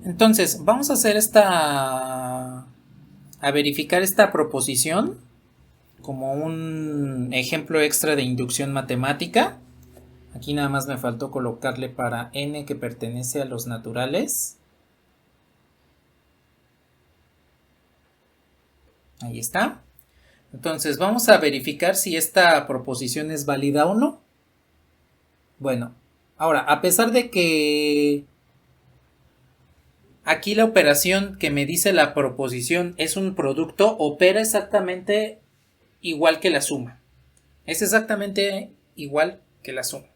Entonces, vamos a hacer a verificar esta proposición como un ejemplo extra de inducción matemática. Aquí nada más me faltó colocarle para n que pertenece a los naturales. Ahí está. Entonces vamos a verificar si esta proposición es válida o no. Bueno, ahora, a pesar de que aquí la operación que me dice la proposición es un producto, opera exactamente igual que la suma. Es exactamente igual que la suma.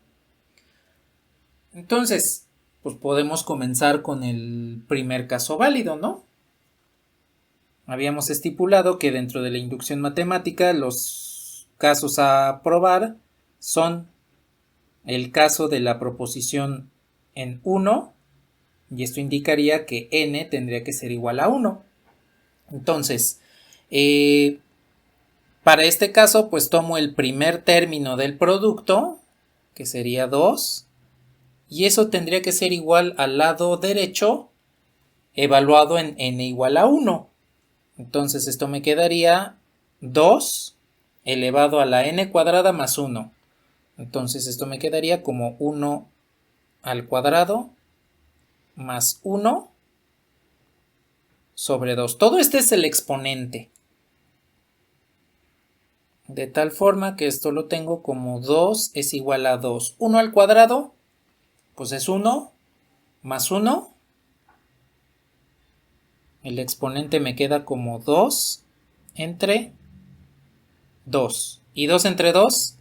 Entonces, pues podemos comenzar con el primer caso válido, ¿no? Habíamos estipulado que dentro de la inducción matemática los casos a probar son el caso de la proposición en 1, y esto indicaría que n tendría que ser igual a 1. Entonces, para este caso, pues tomo el primer término del producto, que sería 2, y eso tendría que ser igual al lado derecho, evaluado en n igual a 1. Entonces esto me quedaría 2 elevado a la n cuadrada más 1. Entonces esto me quedaría como 1 al cuadrado más 1 sobre 2. Todo este es el exponente. De tal forma que esto lo tengo como 2 es igual a 2. 1 al cuadrado, pues es 1 más 1. El exponente me queda como 2 entre 2. ¿Y 2 entre 2?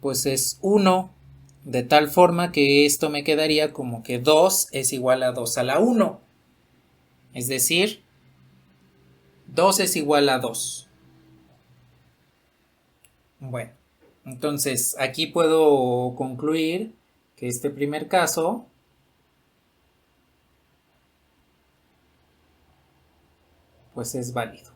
Pues es 1. De tal forma que esto me quedaría como que 2 es igual a 2 a la 1. Es decir, 2 es igual a 2. Bueno, entonces aquí puedo concluir que este primer caso pues es válido.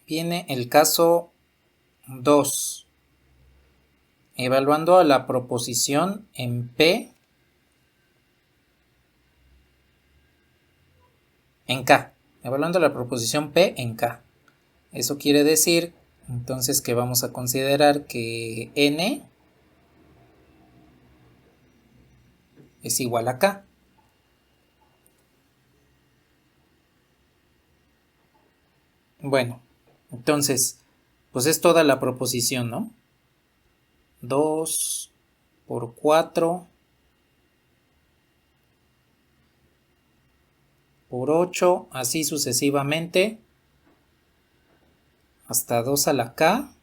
Viene el caso 2. Evaluando a la proposición en P en K. Evaluando la proposición P en K. Eso quiere decir entonces que vamos a considerar que n es igual a K. Bueno, entonces, pues es toda la proposición, ¿no? 2 por 4 por 8, así sucesivamente, hasta 2 a la K.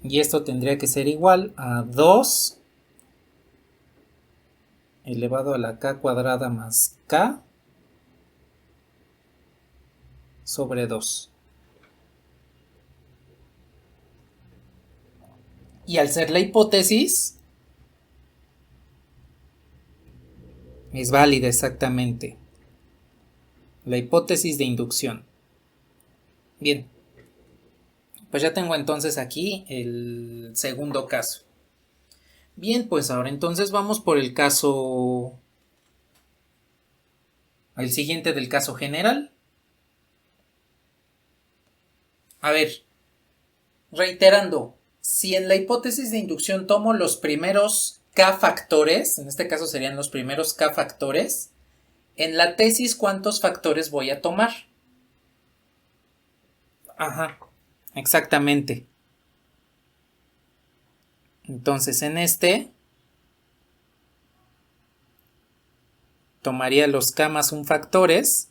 Y esto tendría que ser igual a 2 elevado a la K cuadrada más K sobre 2. Y al ser la hipótesis, es válida exactamente. La hipótesis de inducción. Bien, pues ya tengo entonces aquí el segundo caso. Bien, pues ahora entonces vamos por el caso, el siguiente del caso general. A ver, reiterando, si en la hipótesis de inducción tomo los primeros k factores, en este caso serían los primeros k factores, en la tesis, ¿cuántos factores voy a tomar? Ajá, exactamente. Entonces en este tomaría los k más un factores,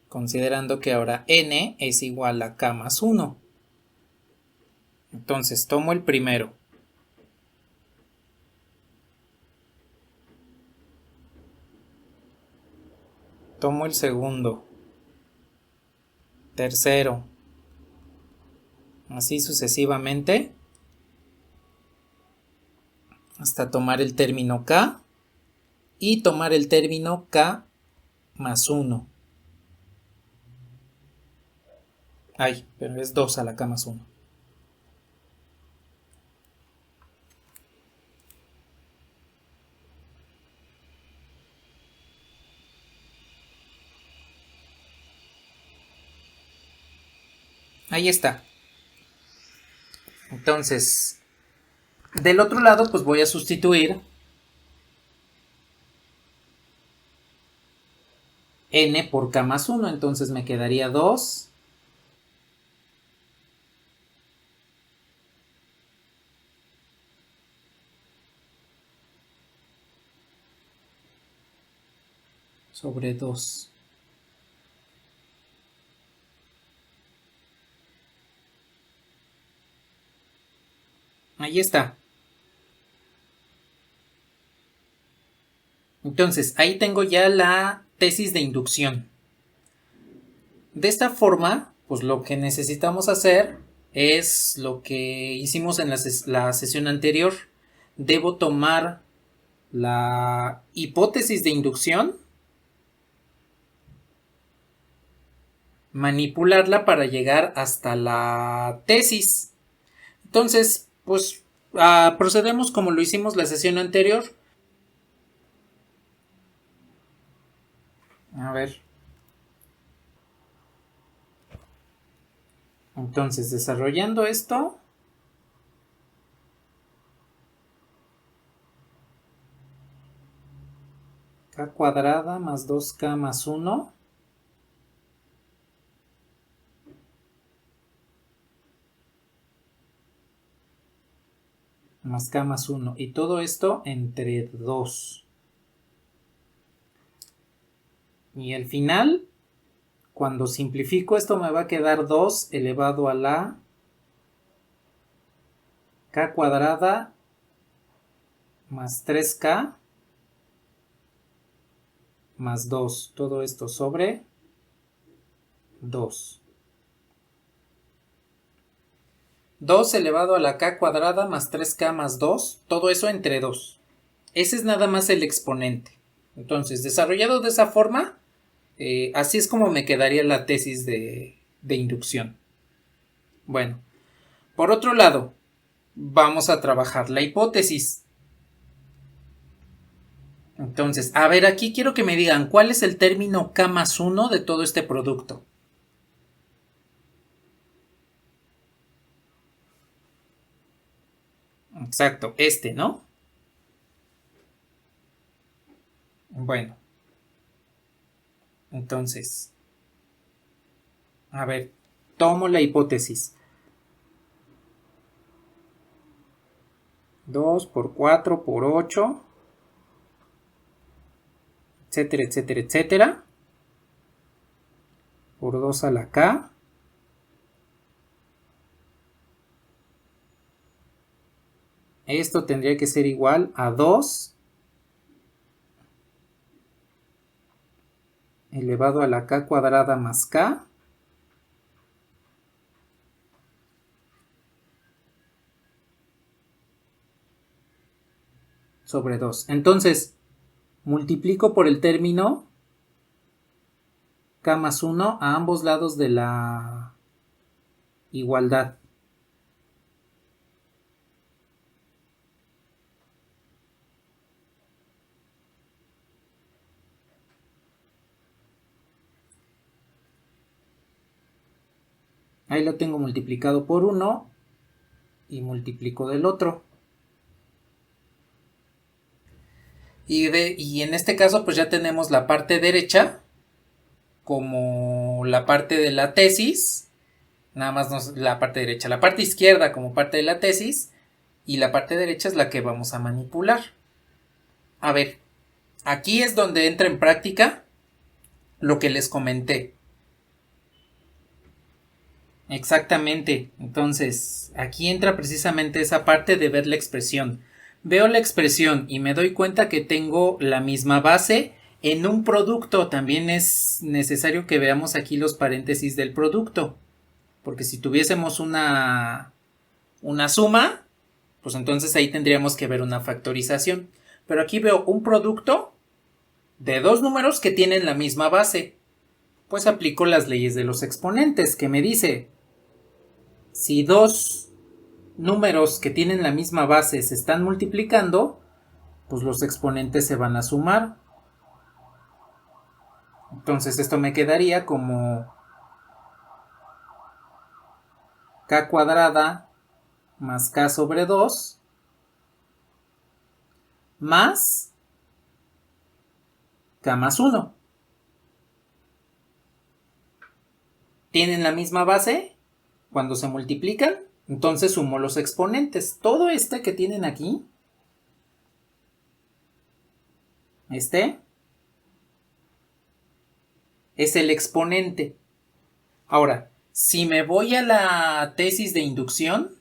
considerando que ahora n es igual a k más 1. Entonces tomo el primero. Tomo el segundo. tercero, así sucesivamente, hasta tomar el término K y tomar el término K más 1. Ay, pero es 2 a la K más 1. Ahí está. Entonces, del otro lado, pues voy a sustituir n por k más 1. Entonces me quedaría 2 sobre 2. Ahí está. Entonces, ahí tengo ya la tesis de inducción. De esta forma, pues lo que necesitamos hacer es lo que hicimos en la sesión anterior. Debo tomar la hipótesis de inducción, manipularla para llegar hasta la tesis. Entonces, pues procedemos como lo hicimos la sesión anterior. A ver. Entonces, desarrollando esto, k cuadrada más 2k más 1 más k más 1, y todo esto entre 2. Y al final, cuando simplifico esto, me va a quedar 2 elevado a la k cuadrada más 3k más 2. Todo esto sobre 2. 2 elevado a la k cuadrada más 3k más 2. Todo eso entre 2. Ese es nada más el exponente. Entonces, desarrollado de esa forma, así es como me quedaría la tesis de inducción. Bueno, por otro lado, vamos a trabajar la hipótesis. Entonces, a ver, aquí quiero que me digan cuál es el término k más 1 de todo este producto. Exacto, este, ¿no? Bueno. Entonces, a ver, tomo la hipótesis. 2 por 4 por 8, etcétera, etcétera, etcétera. Por 2 a la k. Esto tendría que ser igual a 2 elevado a la k cuadrada más k sobre 2. Entonces, multiplico por el término k más 1 a ambos lados de la igualdad. Ahí lo tengo multiplicado por 1 y multiplico del otro. Y en este caso pues ya tenemos la parte derecha como la parte de la tesis, nada más no la parte derecha, la parte izquierda como parte de la tesis y la parte derecha es la que vamos a manipular. A ver, aquí es donde entra en práctica lo que les comenté. Exactamente, entonces aquí entra precisamente esa parte de ver la expresión. Veo la expresión y me doy cuenta que tengo la misma base En un producto también es necesario que veamos aquí los paréntesis del producto, porque si tuviésemos una suma, pues entonces ahí tendríamos que ver una factorización. Pero aquí veo un producto de dos números que tienen la misma base. Pues aplico las leyes de los exponentes, que me dice, si dos números que tienen la misma base se están multiplicando, pues los exponentes se van a sumar. Entonces esto me quedaría como k cuadrada más k sobre 2 más k más 1. ¿Tienen la misma base? Cuando se multiplican, entonces sumo los exponentes. Todo este que tienen aquí, este, es el exponente. Ahora, si me voy a la tesis de inducción,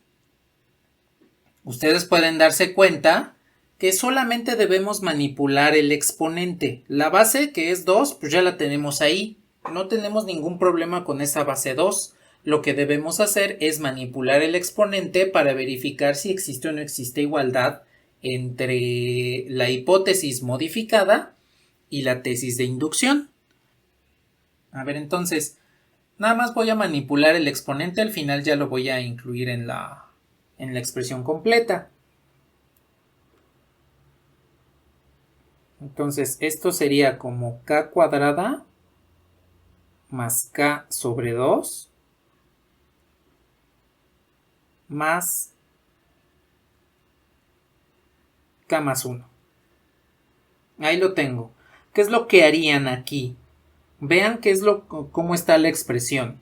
ustedes pueden darse cuenta que solamente debemos manipular el exponente. La base, que es 2, pues ya la tenemos ahí. No tenemos ningún problema con esa base 2. Lo que debemos hacer es manipular el exponente para verificar si existe o no existe igualdad entre la hipótesis modificada y la tesis de inducción. A ver, entonces, nada más voy a manipular el exponente, al final ya lo voy a incluir en la expresión completa. Entonces, esto sería como k cuadrada más k sobre 2 más k más 1. Ahí lo tengo. ¿Qué es lo que harían aquí? Vean cómo está la expresión.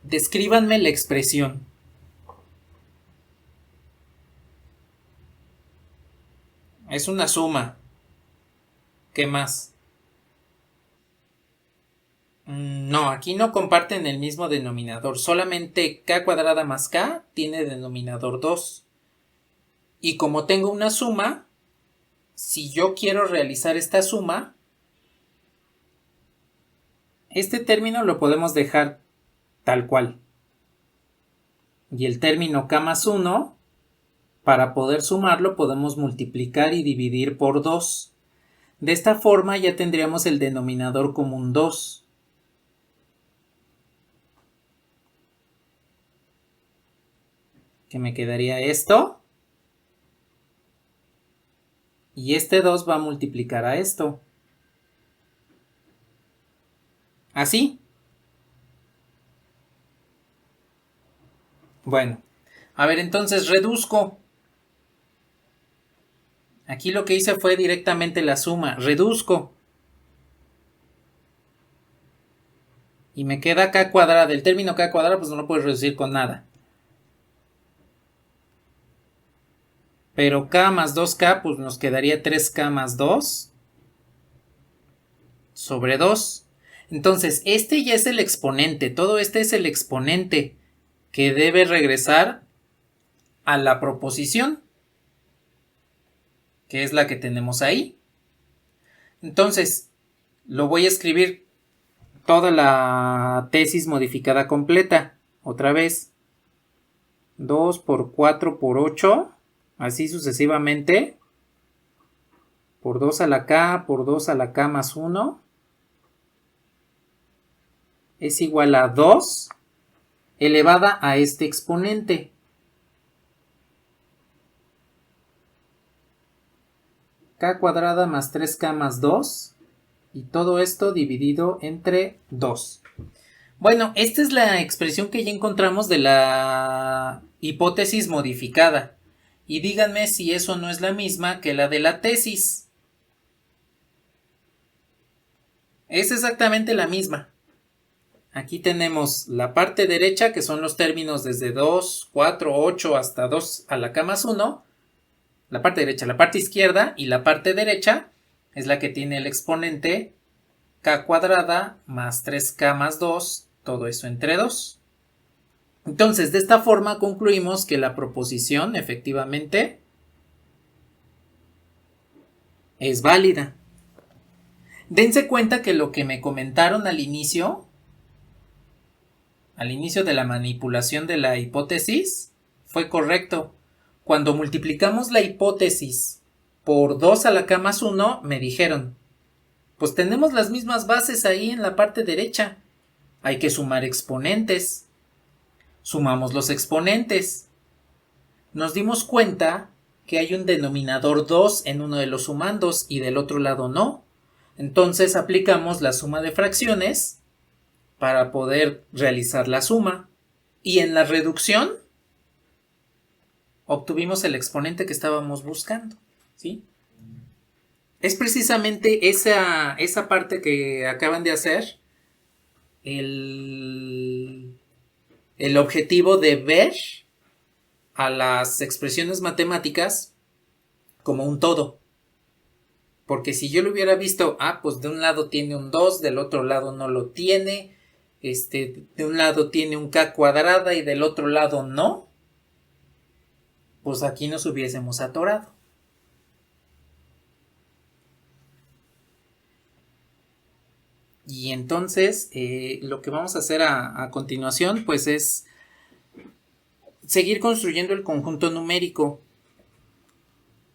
Descríbanme la expresión. Es una suma. ¿Qué más? No, aquí no comparten el mismo denominador. Solamente k cuadrada más k tiene denominador 2. Y como tengo una suma, si yo quiero realizar esta suma, este término lo podemos dejar tal cual. Y el término k más 1, para poder sumarlo, podemos multiplicar y dividir por 2. De esta forma ya tendríamos el denominador como un 2. Que me quedaría esto. Y este 2 va a multiplicar a esto. ¿Así? Bueno, a ver, entonces reduzco. Aquí lo que hice fue directamente la suma. Reduzco. Y me queda k cuadrada. El término k cuadrada pues no lo puedes reducir con nada. Pero k más 2k pues nos quedaría 3k más 2 sobre 2. Entonces este ya es el exponente. Todo este es el exponente que debe regresar a la proposición, que es la que tenemos ahí. Entonces lo voy a escribir toda la tesis modificada completa. Otra vez. 2 por 4 por 8. Así sucesivamente. Por 2 a la k, por 2 a la k más 1. Es igual a 2 elevada a este exponente. K cuadrada más 3k más 2. Y todo esto dividido entre 2. Bueno, esta es la expresión que ya encontramos de la hipótesis modificada. Y díganme si eso no es la misma que la de la tesis. Es exactamente la misma. Aquí tenemos la parte derecha, que son los términos desde 2, 4, 8 hasta 2 a la k más 1. La parte derecha, la parte izquierda, y la parte derecha es la que tiene el exponente k cuadrada más 3k más 2, todo eso entre 2. Entonces, de esta forma concluimos que la proposición efectivamente es válida. Dense cuenta que lo que me comentaron al inicio de la manipulación de la hipótesis, fue correcto. Cuando multiplicamos la hipótesis por 2 a la k más 1, me dijeron, pues tenemos las mismas bases ahí en la parte derecha. Hay que sumar exponentes. Sumamos los exponentes. Nos dimos cuenta que hay un denominador 2 en uno de los sumandos y del otro lado no. Entonces aplicamos la suma de fracciones para poder realizar la suma. Y en la reducción obtuvimos el exponente que estábamos buscando, ¿sí? Es precisamente esa parte que acaban de hacer el objetivo de ver a las expresiones matemáticas como un todo. Porque si yo lo hubiera visto, pues de un lado tiene un 2, del otro lado no lo tiene, de un lado tiene un k cuadrada y del otro lado no, pues aquí nos hubiésemos atorado. Y entonces lo que vamos a hacer a continuación pues es seguir construyendo el conjunto numérico.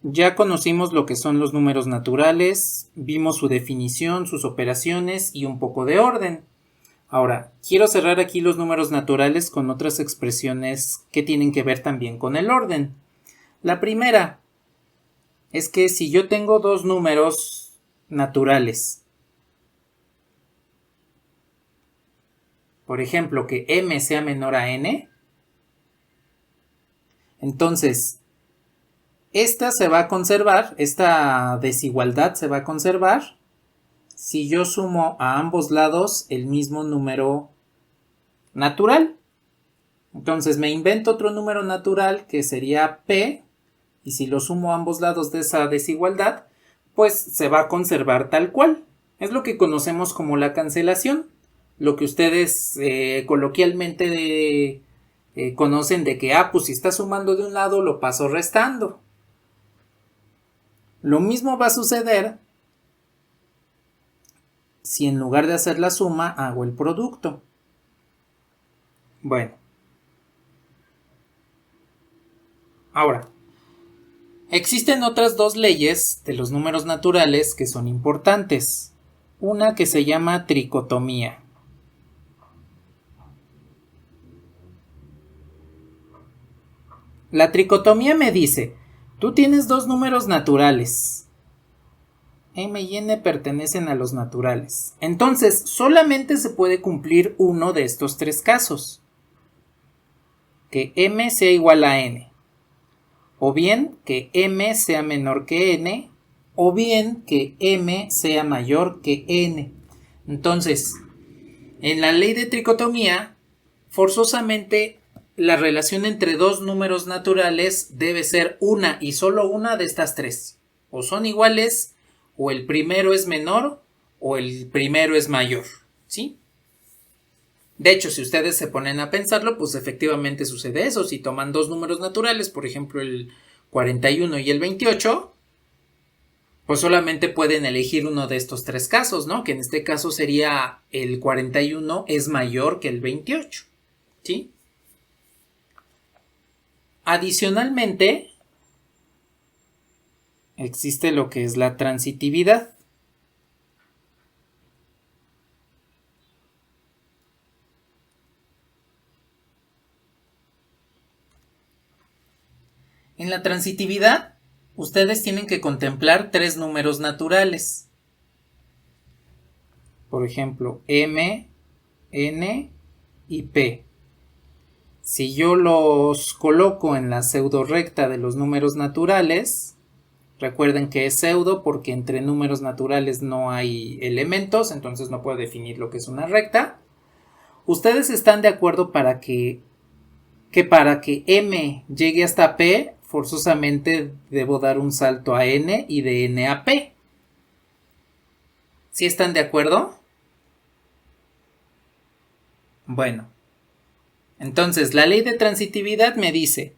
Ya conocimos lo que son los números naturales, vimos su definición, sus operaciones y un poco de orden. Ahora, quiero cerrar aquí los números naturales con otras expresiones que tienen que ver también con el orden. La primera es que si yo tengo dos números naturales, por ejemplo, que m sea menor a n, entonces esta se va a conservar, esta desigualdad se va a conservar si yo sumo a ambos lados el mismo número natural. Entonces me invento otro número natural que sería p, y si lo sumo a ambos lados de esa desigualdad, pues se va a conservar tal cual. Es lo que conocemos como la cancelación, lo que ustedes coloquialmente conocen de que, pues si está sumando de un lado lo paso restando. Lo mismo va a suceder si en lugar de hacer la suma hago el producto. Bueno. Ahora, existen otras dos leyes de los números naturales que son importantes. Una que se llama tricotomía. La tricotomía me dice, tú tienes dos números naturales. M y n pertenecen a los naturales. Entonces, solamente se puede cumplir uno de estos tres casos. Que m sea igual a n. O bien que m sea menor que n. O bien que m sea mayor que n. Entonces, en la ley de tricotomía, forzosamente la relación entre dos números naturales debe ser una y solo una de estas tres. O son iguales, o el primero es menor, o el primero es mayor, ¿sí? De hecho, si ustedes se ponen a pensarlo, pues efectivamente sucede eso. Si toman dos números naturales, por ejemplo el 41 y el 28, pues solamente pueden elegir uno de estos tres casos, ¿no? Que en este caso sería el 41 es mayor que el 28, ¿sí? Adicionalmente, existe lo que es la transitividad. En la transitividad, ustedes tienen que contemplar tres números naturales. Por ejemplo, m, n y p. Si yo los coloco en la pseudo recta de los números naturales, recuerden que es pseudo porque entre números naturales no hay elementos, entonces no puedo definir lo que es una recta. ¿Ustedes están de acuerdo para que para que m llegue hasta p, forzosamente debo dar un salto a n y de n a p? ¿Sí están de acuerdo? Bueno, entonces la ley de transitividad me dice,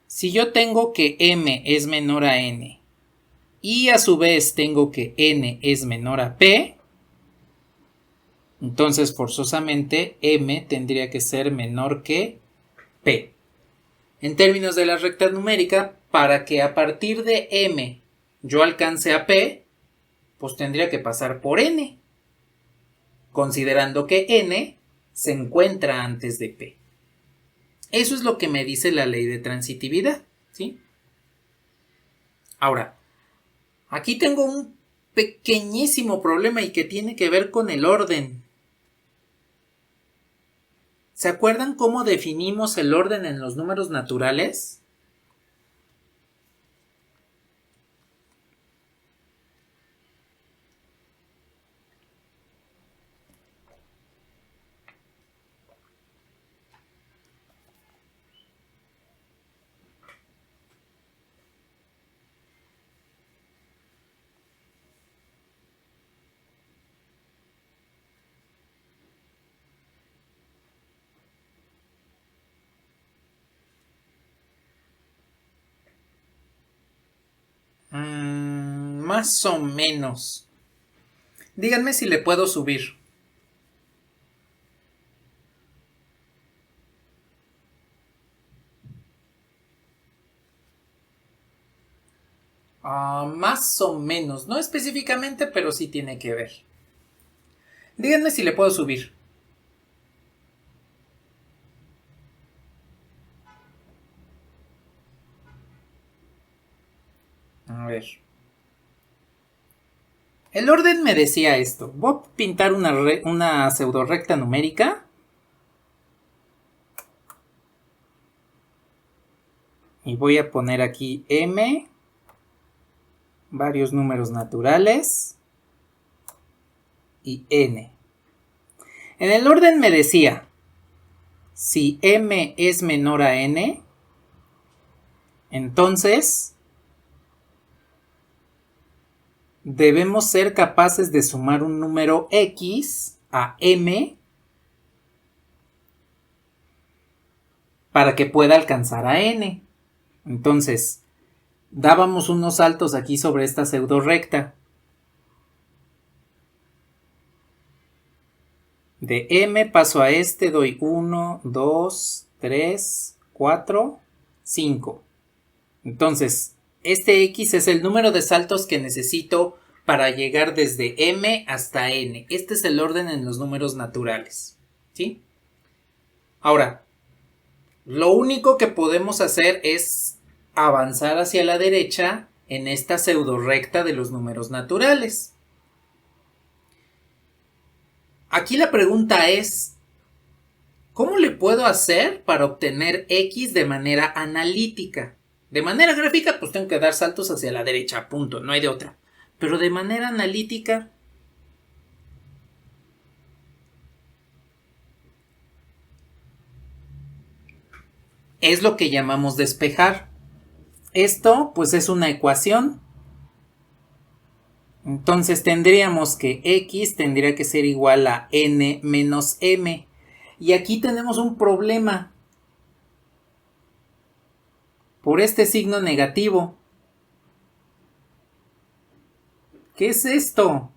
si yo tengo que m es menor a n y a su vez tengo que n es menor a p, entonces forzosamente m tendría que ser menor que p. En términos de la recta numérica, para que a partir de m yo alcance a p, pues tendría que pasar por n, considerando que n se encuentra antes de p. Eso es lo que me dice la ley de transitividad, ¿sí? Ahora, aquí tengo un pequeñísimo problema y que tiene que ver con el orden. ¿Se acuerdan cómo definimos el orden en los números naturales? Más o menos. Díganme si le puedo subir. Más o menos. No específicamente, pero sí tiene que ver. Díganme si le puedo subir. A ver. El orden me decía esto. Voy a pintar una pseudo recta numérica. Y voy a poner aquí m, varios números naturales y n. En el orden me decía, si m es menor a n, entonces debemos ser capaces de sumar un número x a m para que pueda alcanzar a n. Entonces, dábamos unos saltos aquí sobre esta pseudo recta. De m paso a este, doy 1, 2, 3, 4, 5. Entonces, este x es el número de saltos que necesito para llegar desde m hasta n. Este es el orden en los números naturales, ¿sí? Ahora, lo único que podemos hacer es avanzar hacia la derecha en esta pseudo recta de los números naturales. Aquí la pregunta es, ¿cómo le puedo hacer para obtener x de manera analítica? De manera gráfica, pues tengo que dar saltos hacia la derecha, punto, no hay de otra. Pero de manera analítica, es lo que llamamos despejar. Esto, pues, es una ecuación. Entonces tendríamos que x tendría que ser igual a n menos m. Y aquí tenemos un problema. Por este signo negativo. ¿Qué es esto?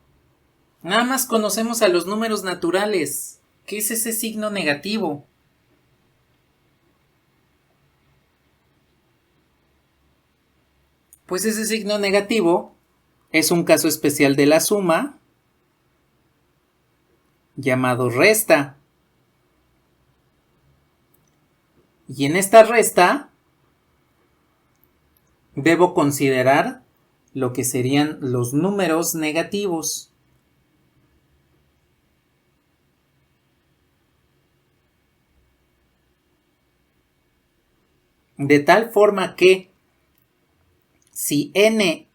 Nada más conocemos a los números naturales. ¿Qué es ese signo negativo? Pues ese signo negativo es un caso especial de la suma llamado resta. Y en esta resta debo considerar lo que serían los números negativos. De tal forma que si n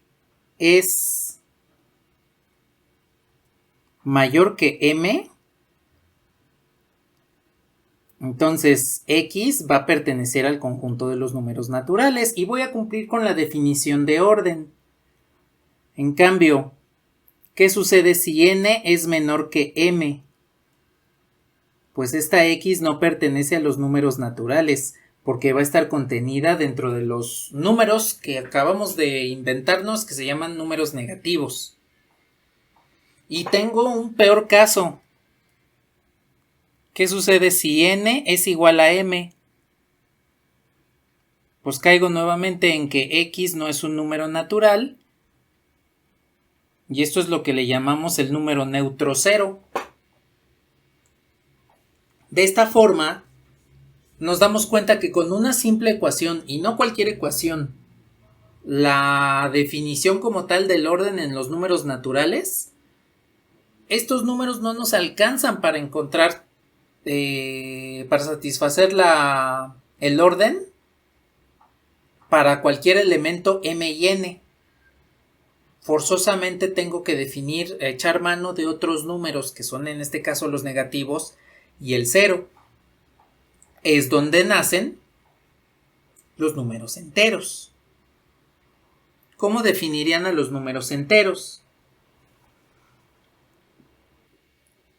es mayor que m, entonces x va a pertenecer al conjunto de los números naturales y voy a cumplir con la definición de orden. En cambio, ¿qué sucede si n es menor que m? Pues esta x no pertenece a los números naturales, porque va a estar contenida dentro de los números que acabamos de inventarnos, que se llaman números negativos. Y tengo un peor caso. ¿Qué sucede si n es igual a m? Pues caigo nuevamente en que x no es un número natural, y esto es lo que le llamamos el número neutro cero. De esta forma, nos damos cuenta que con una simple ecuación, y no cualquier ecuación, la definición como tal del orden en los números naturales, estos números no nos alcanzan para encontrar, para satisfacer el orden para cualquier elemento m y n. Forzosamente tengo que echar mano de otros números, que son en este caso los negativos y el cero. Es donde nacen los números enteros. ¿Cómo definirían a los números enteros?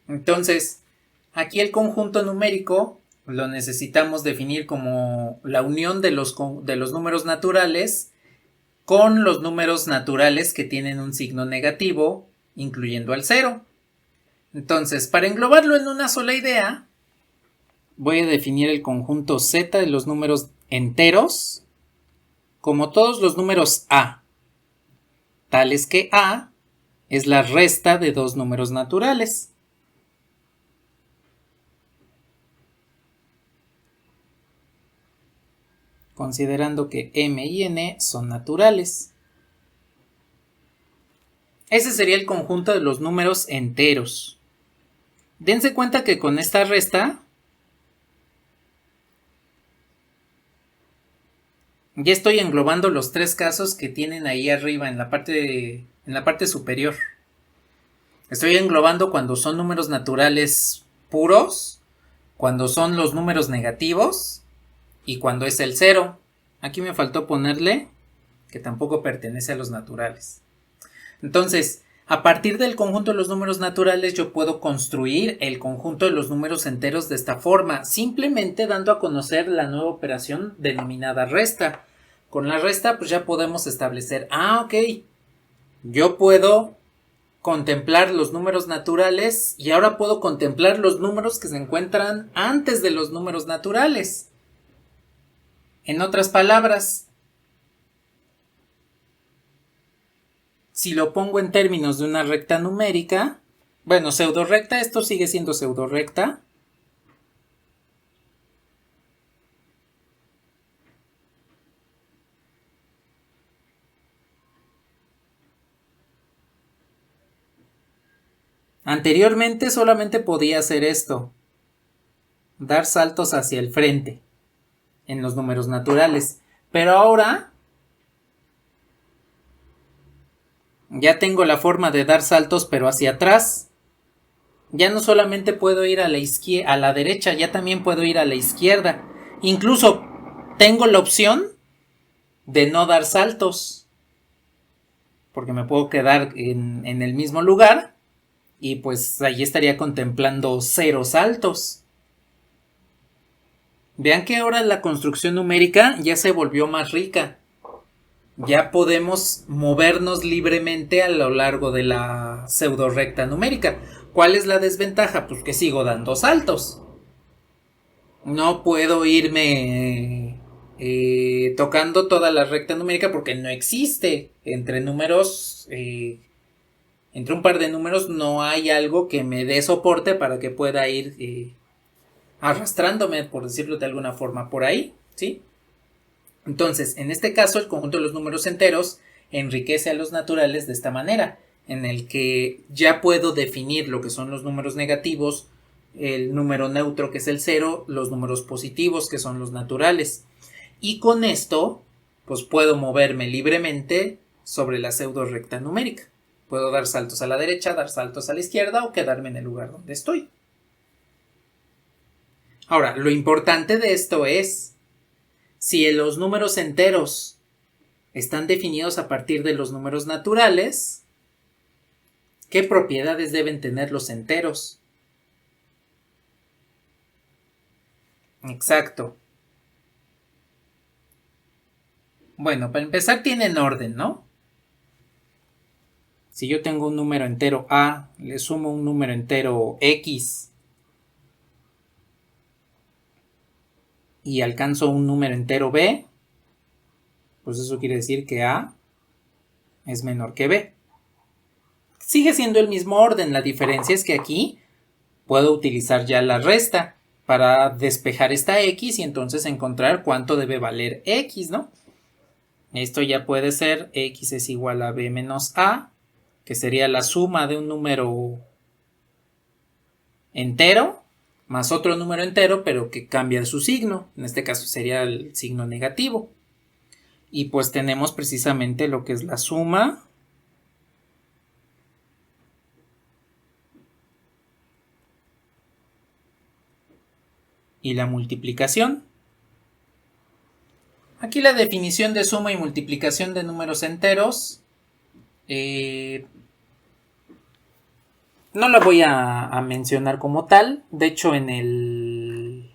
Entonces, aquí el conjunto numérico lo necesitamos definir como la unión de los números naturales con los números naturales que tienen un signo negativo, incluyendo al cero. Entonces, para englobarlo en una sola idea, voy a definir el conjunto Z de los números enteros como todos los números A, tales que A es la resta de dos números naturales. Considerando que m y n son naturales. Ese sería el conjunto de los números enteros. Dense cuenta que con esta resta ya estoy englobando los tres casos que tienen ahí arriba en la parte superior. Estoy englobando cuando son números naturales puros, cuando son los números negativos y cuando es el cero. Aquí me faltó ponerle que tampoco pertenece a los naturales. Entonces, a partir del conjunto de los números naturales yo puedo construir el conjunto de los números enteros de esta forma, simplemente dando a conocer la nueva operación denominada resta. Con la resta pues ya podemos establecer, ok, yo puedo contemplar los números naturales y ahora puedo contemplar los números que se encuentran antes de los números naturales. En otras palabras, si lo pongo en términos de una recta numérica, bueno, pseudo-recta, esto sigue siendo pseudo-recta. Anteriormente solamente podía hacer esto, dar saltos hacia el frente en los números naturales, pero ahora ya tengo la forma de dar saltos pero hacia atrás. Ya no solamente puedo ir a la derecha, ya también puedo ir a la izquierda. Incluso tengo la opción de no dar saltos, porque me puedo quedar en el mismo lugar y pues ahí estaría contemplando 0 saltos. Vean que ahora la construcción numérica ya se volvió más rica. Ya podemos movernos libremente a lo largo de la pseudo recta numérica. ¿Cuál es la desventaja? Pues que sigo dando saltos. No puedo irme tocando toda la recta numérica porque no existe. Entre números, entre un par de números no hay algo que me dé soporte para que pueda ir arrastrándome, por decirlo de alguna forma, por ahí, ¿sí? Entonces, en este caso, el conjunto de los números enteros enriquece a los naturales de esta manera, en el que ya puedo definir lo que son los números negativos, el número neutro que es el cero, los números positivos que son los naturales. Y con esto, pues puedo moverme libremente sobre la pseudo recta numérica. Puedo dar saltos a la derecha, dar saltos a la izquierda o quedarme en el lugar donde estoy. Ahora, lo importante de esto es, si los números enteros están definidos a partir de los números naturales, ¿qué propiedades deben tener los enteros? Exacto. Bueno, para empezar tienen orden, ¿no? Si yo tengo un número entero A, le sumo un número entero X y alcanzo un número entero B, pues eso quiere decir que A es menor que B. Sigue siendo el mismo orden, la diferencia es que aquí puedo utilizar ya la resta para despejar esta X y entonces encontrar cuánto debe valer X, ¿no? Esto ya puede ser X es igual a B menos A, que sería la suma de un número entero más otro número entero, pero que cambia su signo. En este caso sería el signo negativo. Y pues tenemos precisamente lo que es la suma y la multiplicación. Aquí la definición de suma y multiplicación de números enteros no la voy a mencionar como tal. De hecho, en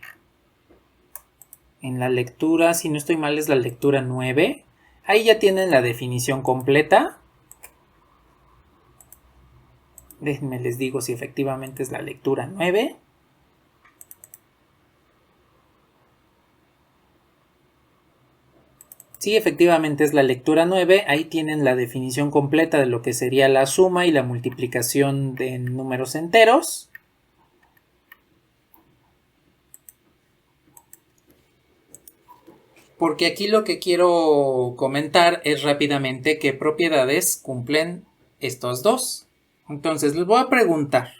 la lectura, si no estoy mal, es la lectura 9. Ahí ya tienen la definición completa. Déjenme les digo si efectivamente es la lectura 9. Sí, efectivamente es la lectura 9. Ahí tienen la definición completa de lo que sería la suma y la multiplicación de números enteros. Porque aquí lo que quiero comentar es rápidamente qué propiedades cumplen estos dos. Entonces les voy a preguntar,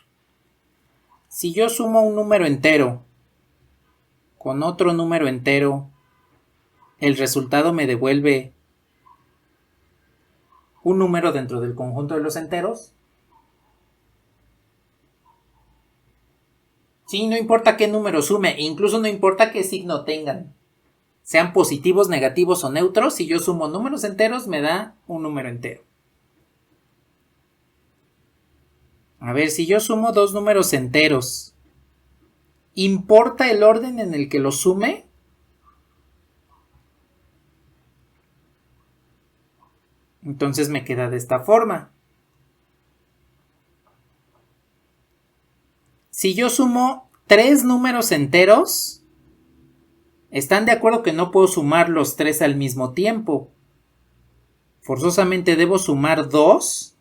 si yo sumo un número entero con otro número entero, el resultado me devuelve un número dentro del conjunto de los enteros. Sí, no importa qué número sume, incluso no importa qué signo tengan. Sean positivos, negativos o neutros, si yo sumo números enteros me da un número entero. A ver, si yo sumo dos números enteros, ¿importa el orden en el que los sume? Entonces me queda de esta forma. Si yo sumo tres números enteros, ¿están de acuerdo que no puedo sumar los tres al mismo tiempo? Forzosamente debo sumar dos.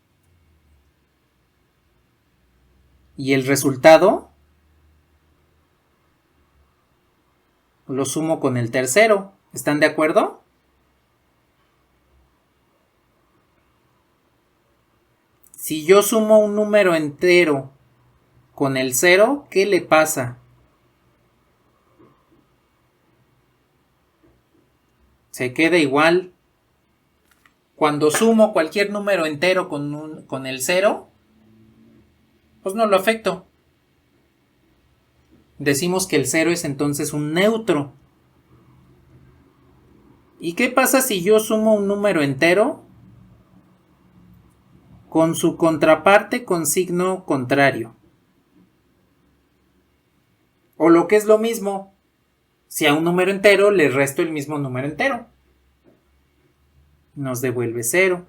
Y el resultado lo sumo con el tercero. ¿Están de acuerdo? Si yo sumo un número entero con el 0, ¿qué le pasa? Se queda igual. Cuando sumo cualquier número entero con el 0, pues no lo afecto. Decimos que el 0 es entonces un neutro. ¿Y qué pasa si yo sumo un número entero con su contraparte con signo contrario? O lo que es lo mismo, si a un número entero le resto el mismo número entero. Nos devuelve 0.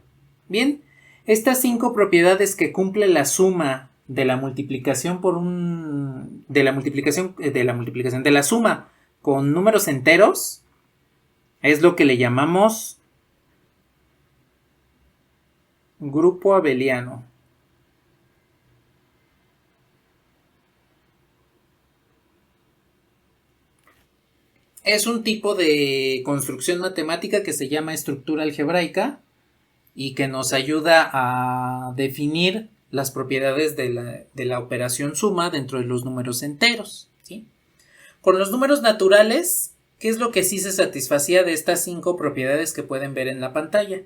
Bien, estas 5 propiedades que cumple la suma de la multiplicación de la suma con números enteros es lo que le llamamos grupo abeliano. Es un tipo de construcción matemática que se llama estructura algebraica y que nos ayuda a definir las propiedades de la operación suma dentro de los números enteros, ¿sí? Con los números naturales, ¿qué es lo que sí se satisfacía de estas 5 propiedades que pueden ver en la pantalla?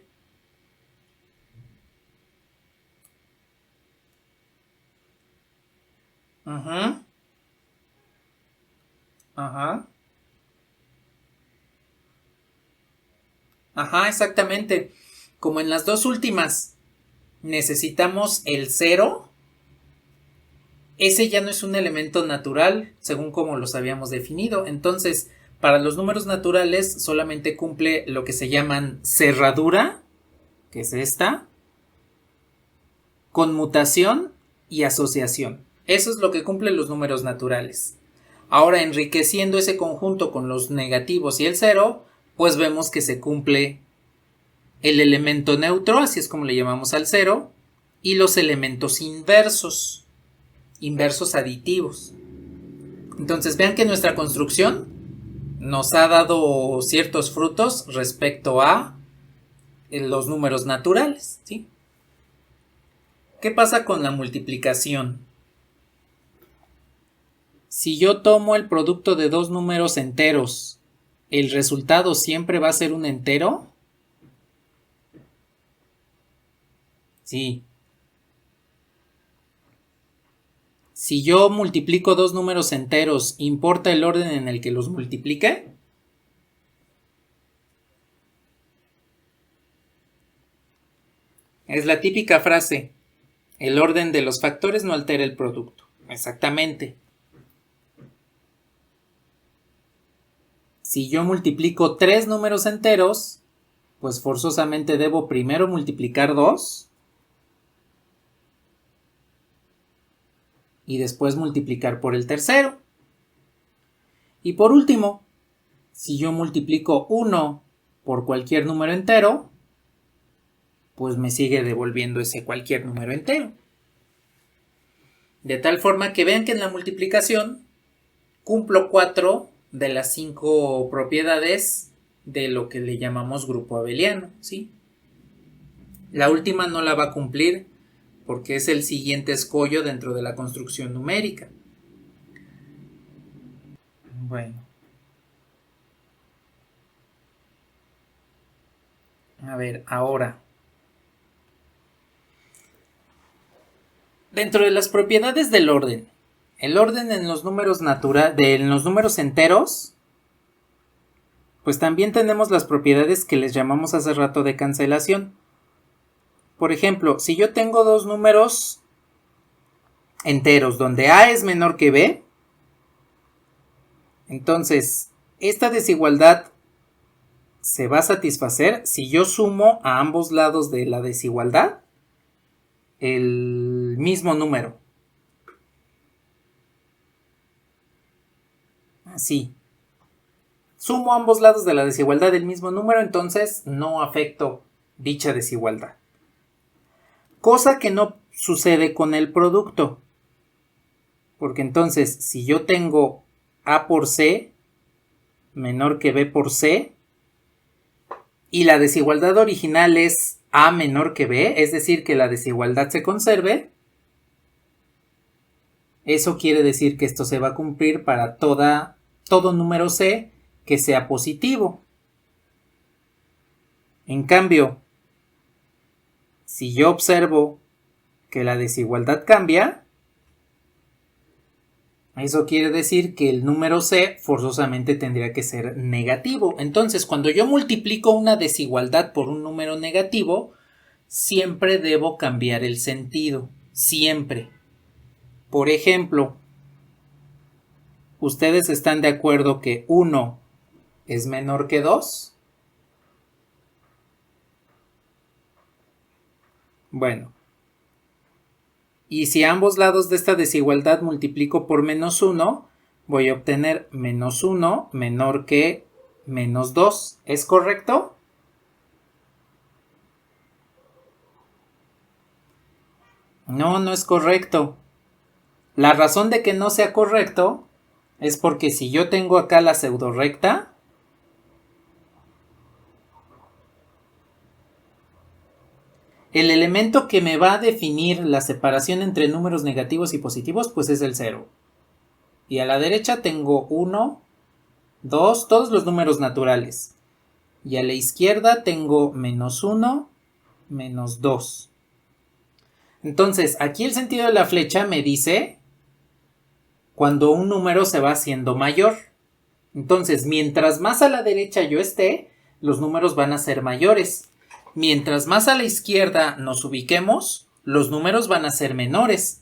Ajá. Ajá. Ajá, exactamente. Como en las dos últimas necesitamos el 0, ese ya no es un elemento natural, según como los habíamos definido. Entonces, Para los números naturales solamente cumple lo que se llaman cerradura, que es esta, conmutación y asociación. Eso es lo que cumplen los números naturales. Ahora, enriqueciendo ese conjunto con los negativos y el cero, pues vemos que se cumple el elemento neutro, así es como le llamamos al cero, y los elementos inversos aditivos. Entonces vean que nuestra construcción nos ha dado ciertos frutos respecto a los números naturales, ¿sí? ¿Qué pasa con la multiplicación? Si yo tomo el producto de dos números enteros, ¿el resultado siempre va a ser un entero? Sí. Si yo multiplico dos números enteros, ¿importa el orden en el que los multiplique? Es la típica frase, el orden de los factores no altera el producto. Exactamente. Si yo multiplico tres números enteros, pues forzosamente debo primero multiplicar 2 y después multiplicar por el tercero. Y por último, si yo multiplico 1 por cualquier número entero, pues me sigue devolviendo ese cualquier número entero. De tal forma que vean que en la multiplicación cumplo 4 de las 5 propiedades de lo que le llamamos grupo abeliano, ¿sí? La última no la va a cumplir porque es el siguiente escollo dentro de la construcción numérica. Bueno. A ver, ahora. Dentro de las propiedades del orden, el orden en los números en los números enteros, pues también tenemos las propiedades que les llamamos hace rato de cancelación. Por ejemplo, si yo tengo dos números enteros donde A es menor que B, entonces esta desigualdad se va a satisfacer si yo sumo a ambos lados de la desigualdad el mismo número. Así. Sumo a ambos lados de la desigualdad del mismo número, entonces no afecto dicha desigualdad. Cosa que no sucede con el producto. Porque entonces, si yo tengo A por C menor que B por C, y la desigualdad original es A menor que B, es decir, que la desigualdad se conserve, eso quiere decir que esto se va a cumplir para todo número C que sea positivo. En cambio, si yo observo que la desigualdad cambia, eso quiere decir que el número C forzosamente tendría que ser negativo. Entonces, cuando yo multiplico una desigualdad por un número negativo, siempre debo cambiar el sentido. Siempre. Por ejemplo, ¿ustedes están de acuerdo que 1 es menor que 2? Bueno. Y si a ambos lados de esta desigualdad multiplico por menos 1, voy a obtener menos 1 menor que menos 2. ¿Es correcto? No, no es correcto. La razón de que no sea correcto es porque si yo tengo acá la pseudorrecta, el elemento que me va a definir la separación entre números negativos y positivos, pues es el 0. Y a la derecha tengo 1, 2, todos los números naturales. Y a la izquierda tengo menos 1, menos 2. Entonces, aquí el sentido de la flecha me dice cuando un número se va haciendo mayor. Entonces, mientras más a la derecha yo esté, los números van a ser mayores. Mientras más a la izquierda nos ubiquemos, los números van a ser menores.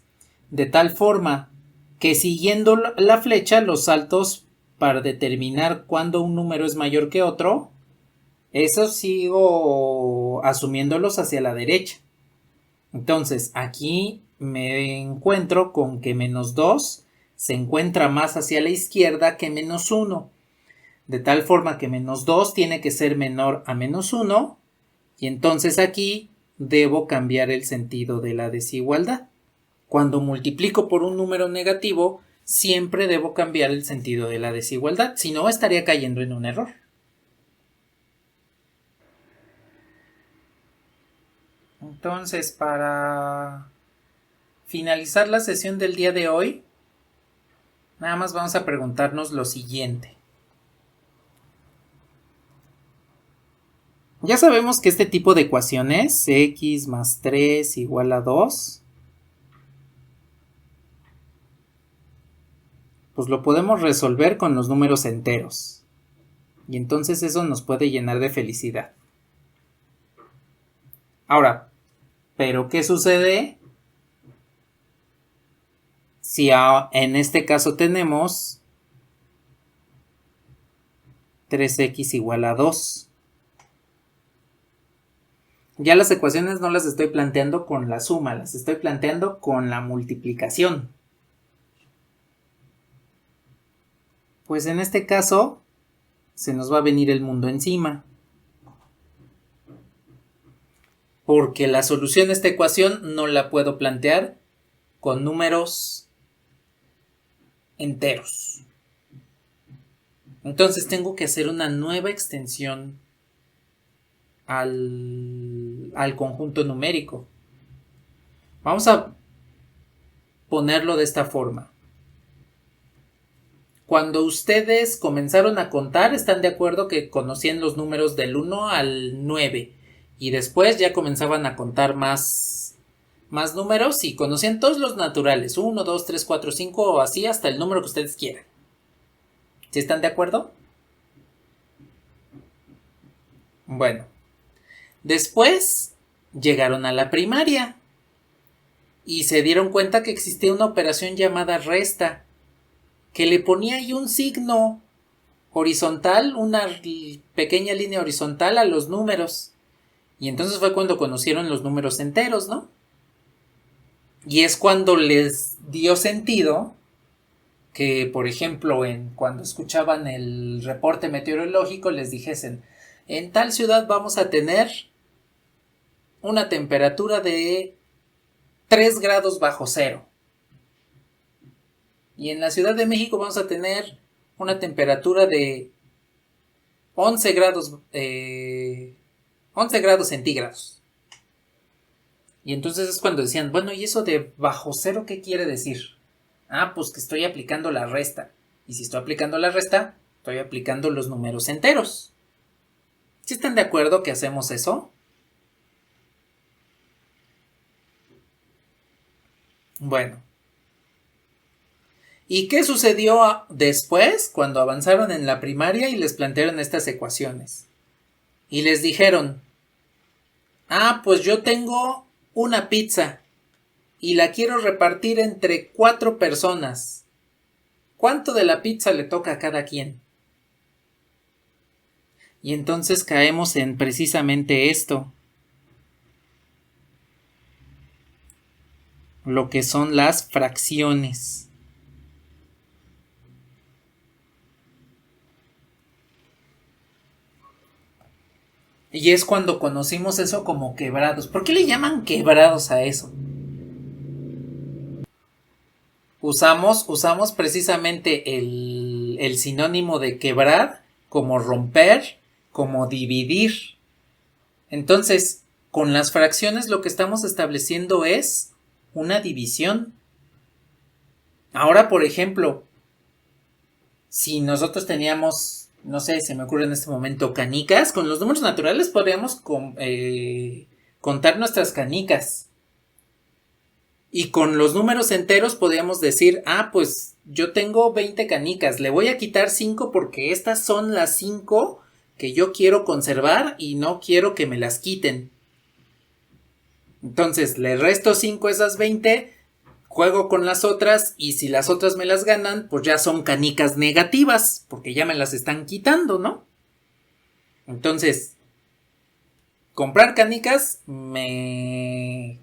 De tal forma que siguiendo la flecha, los saltos para determinar cuándo un número es mayor que otro, eso sigo asumiéndolos hacia la derecha. Entonces, aquí me encuentro con que menos 2 se encuentra más hacia la izquierda que menos 1. De tal forma que menos 2 tiene que ser menor a menos 1. Y entonces aquí debo cambiar el sentido de la desigualdad. Cuando multiplico por un número negativo, siempre debo cambiar el sentido de la desigualdad. Si no, estaría cayendo en un error. Entonces, para finalizar la sesión del día de hoy, nada más vamos a preguntarnos lo siguiente. Ya sabemos que este tipo de ecuaciones, x más 3 igual a 2, pues lo podemos resolver con los números enteros. Y entonces eso nos puede llenar de felicidad. Ahora, ¿pero qué sucede si en este caso tenemos 3x igual a 2? Ya las ecuaciones no las estoy planteando con la suma, las estoy planteando con la multiplicación. Pues en este caso se nos va a venir el mundo encima. Porque la solución a esta ecuación no la puedo plantear con números enteros. Entonces tengo que hacer una nueva extensión al conjunto numérico. Vamos a ponerlo de esta forma. Cuando ustedes comenzaron a contar, ¿están de acuerdo que conocían los números del 1 al 9? Y después ya comenzaban a contar más números y conocían todos los naturales. 1, 2, 3, 4, 5 o así hasta el número que ustedes quieran. ¿Sí están de acuerdo? Bueno. Después llegaron a la primaria y se dieron cuenta que existía una operación llamada resta, que le ponía ahí un signo horizontal, una pequeña línea horizontal a los números. Y entonces fue cuando conocieron los números enteros, ¿no? Y es cuando les dio sentido que, por ejemplo, cuando escuchaban el reporte meteorológico les dijesen, en tal ciudad vamos a tener una temperatura de 3 grados bajo cero. Y en la Ciudad de México vamos a tener una temperatura de 11 grados centígrados. Y entonces es cuando decían, bueno, ¿y eso de bajo cero qué quiere decir? Ah, pues que estoy aplicando la resta. Y si estoy aplicando la resta, estoy aplicando los números enteros. ¿Sí están de acuerdo que hacemos eso? Bueno. ¿Y qué sucedió después cuando avanzaron en la primaria y les plantearon estas ecuaciones? Y les dijeron, ah, pues yo tengo una pizza y la quiero repartir entre 4 personas. ¿Cuánto de la pizza le toca a cada quien? Y entonces caemos en precisamente esto. Lo que son las fracciones. Y es cuando conocimos eso como quebrados. ¿Por qué le llaman quebrados a eso? Usamos precisamente el sinónimo de quebrar como romper, como dividir. Entonces, con las fracciones lo que estamos estableciendo es una división. Ahora, por ejemplo, si nosotros teníamos, no sé, se me ocurre en este momento canicas, con los números naturales podríamos contar nuestras canicas. Y con los números enteros podríamos decir, ah, pues yo tengo 20 canicas, le voy a quitar 5 porque estas son las 5 que yo quiero conservar y no quiero que me las quiten. Entonces le resto 5 a esas 20, juego con las otras y si las otras me las ganan, pues ya son canicas negativas, porque ya me las están quitando, ¿no? Entonces, comprar canicas me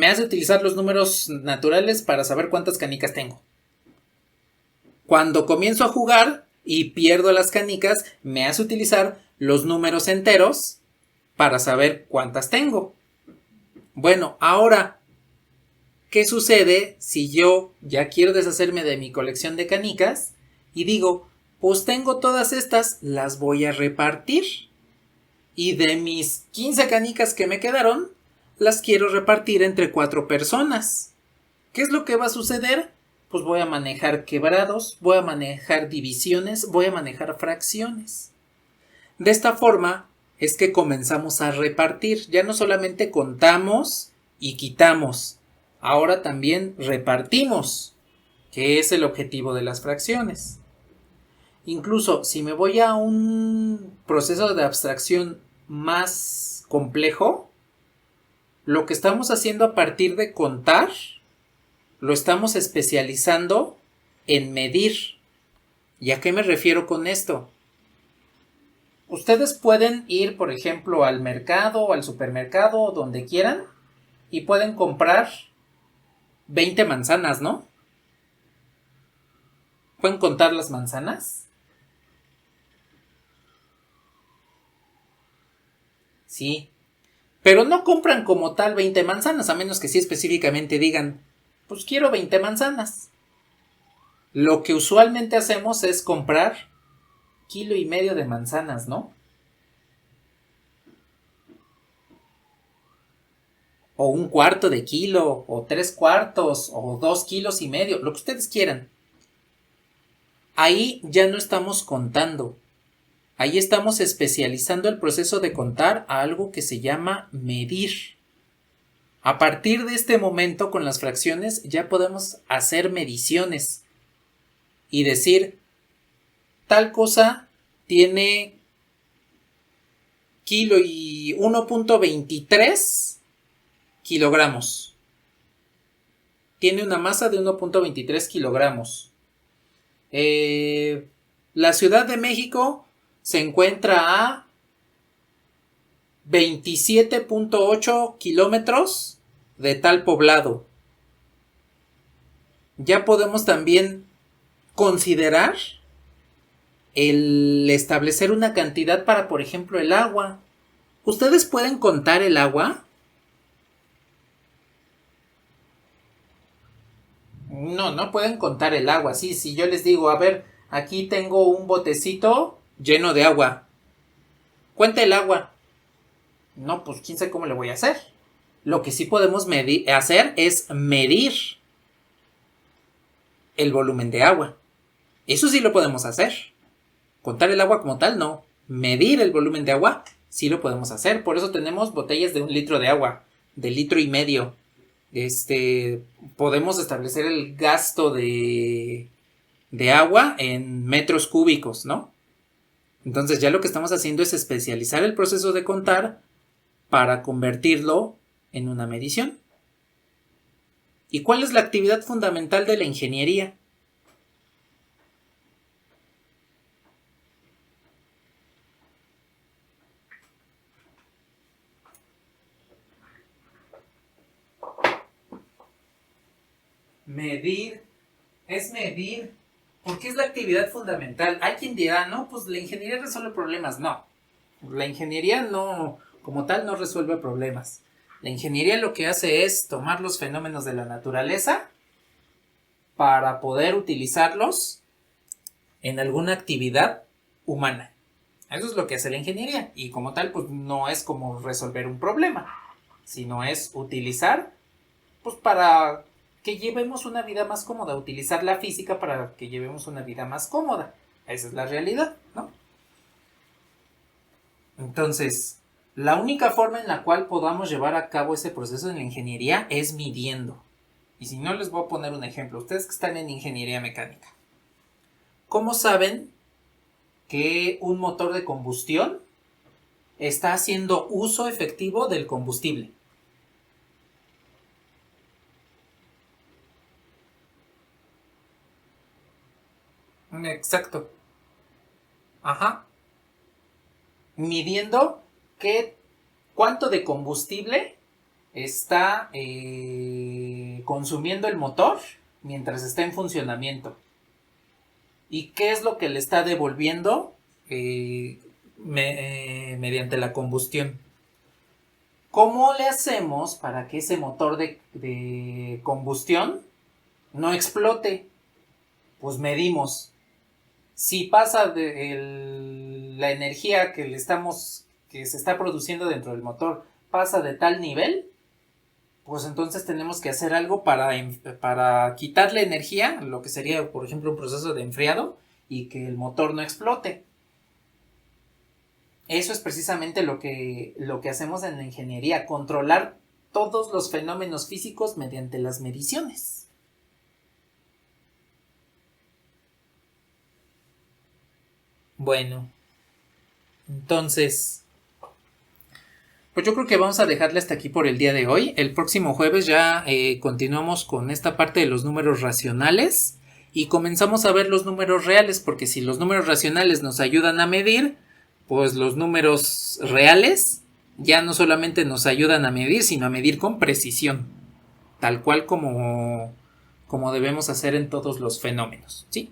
hace utilizar los números naturales para saber cuántas canicas tengo. Cuando comienzo a jugar y pierdo las canicas, me hace utilizar los números enteros para saber cuántas tengo. Bueno, ahora, ¿qué sucede si yo ya quiero deshacerme de mi colección de canicas y digo, pues tengo todas estas, las voy a repartir? Y de mis 15 canicas que me quedaron, las quiero repartir entre 4 personas. ¿Qué es lo que va a suceder? Pues voy a manejar quebrados, voy a manejar divisiones, voy a manejar fracciones. De esta forma es que comenzamos a repartir. Ya no solamente contamos y quitamos, ahora también repartimos, que es el objetivo de las fracciones. Incluso si me voy a un proceso de abstracción más complejo, lo que estamos haciendo a partir de contar, lo estamos especializando en medir. ¿Y a qué me refiero con esto? Ustedes pueden ir, por ejemplo, al mercado o al supermercado o donde quieran y pueden comprar 20 manzanas, ¿no? ¿Pueden contar las manzanas? Sí. Pero no compran como tal 20 manzanas, a menos que sí específicamente digan, pues quiero 20 manzanas. Lo que usualmente hacemos es comprar 1,5 kilos de manzanas, ¿no? O 1/4 kilo, o 3/4, o 2,5 kilos, lo que ustedes quieran. Ahí ya no estamos contando. Ahí estamos especializando el proceso de contar a algo que se llama medir. A partir de este momento, con las fracciones, ya podemos hacer mediciones y decir, tal cosa tiene 1.23 kilogramos. Tiene una masa de 1.23 kilogramos. La Ciudad de México se encuentra a 27.8 kilómetros de tal poblado. Ya podemos también considerar el establecer una cantidad para, por ejemplo, el agua. ¿Ustedes pueden contar el agua? No pueden contar el agua. Sí, si yo les digo, a ver, aquí tengo un botecito lleno de agua. Cuenta el agua. No, pues quién sabe cómo le voy a hacer. Lo que sí podemos hacer es medir el volumen de agua. Eso sí lo podemos hacer. Contar el agua como tal, no. Medir el volumen de agua, sí lo podemos hacer. Por eso tenemos botellas de 1 litro de agua, de 1,5 litros. Podemos establecer el gasto de agua en metros cúbicos, ¿no? Entonces ya lo que estamos haciendo es especializar el proceso de contar para convertirlo en una medición. ¿Y cuál es la actividad fundamental de la ingeniería? Medir. Es medir. ¿Por qué es la actividad fundamental? Hay quien dirá, no, pues la ingeniería resuelve problemas. No. La ingeniería no, como tal, no resuelve problemas. La ingeniería lo que hace es tomar los fenómenos de la naturaleza para poder utilizarlos en alguna actividad humana. Eso es lo que hace la ingeniería. Y como tal, pues no es como resolver un problema, sino es utilizar, pues para que llevemos una vida más cómoda. Utilizar la física para que llevemos una vida más cómoda. Esa es la realidad, ¿no? Entonces, la única forma en la cual podamos llevar a cabo ese proceso en la ingeniería es midiendo. Y si no, les voy a poner un ejemplo. Ustedes que están en ingeniería mecánica, ¿cómo saben que un motor de combustión está haciendo uso efectivo del combustible? Exacto. Ajá. Midiendo cuánto de combustible está consumiendo el motor mientras está en funcionamiento. ¿Y qué es lo que le está devolviendo mediante la combustión? ¿Cómo le hacemos para que ese motor de combustión no explote? Pues medimos. Si pasa la energía que se está produciendo dentro del motor, pasa de tal nivel, pues entonces tenemos que hacer algo para quitarle energía, lo que sería, por ejemplo, un proceso de enfriado, y que el motor no explote. Eso es precisamente lo que hacemos en la ingeniería, controlar todos los fenómenos físicos mediante las mediciones. Bueno, entonces, pues yo creo que vamos a dejarle hasta aquí por el día de hoy. El próximo jueves ya continuamos con esta parte de los números racionales y comenzamos a ver los números reales, porque si los números racionales nos ayudan a medir, pues los números reales ya no solamente nos ayudan a medir, sino a medir con precisión, tal cual como debemos hacer en todos los fenómenos, ¿sí?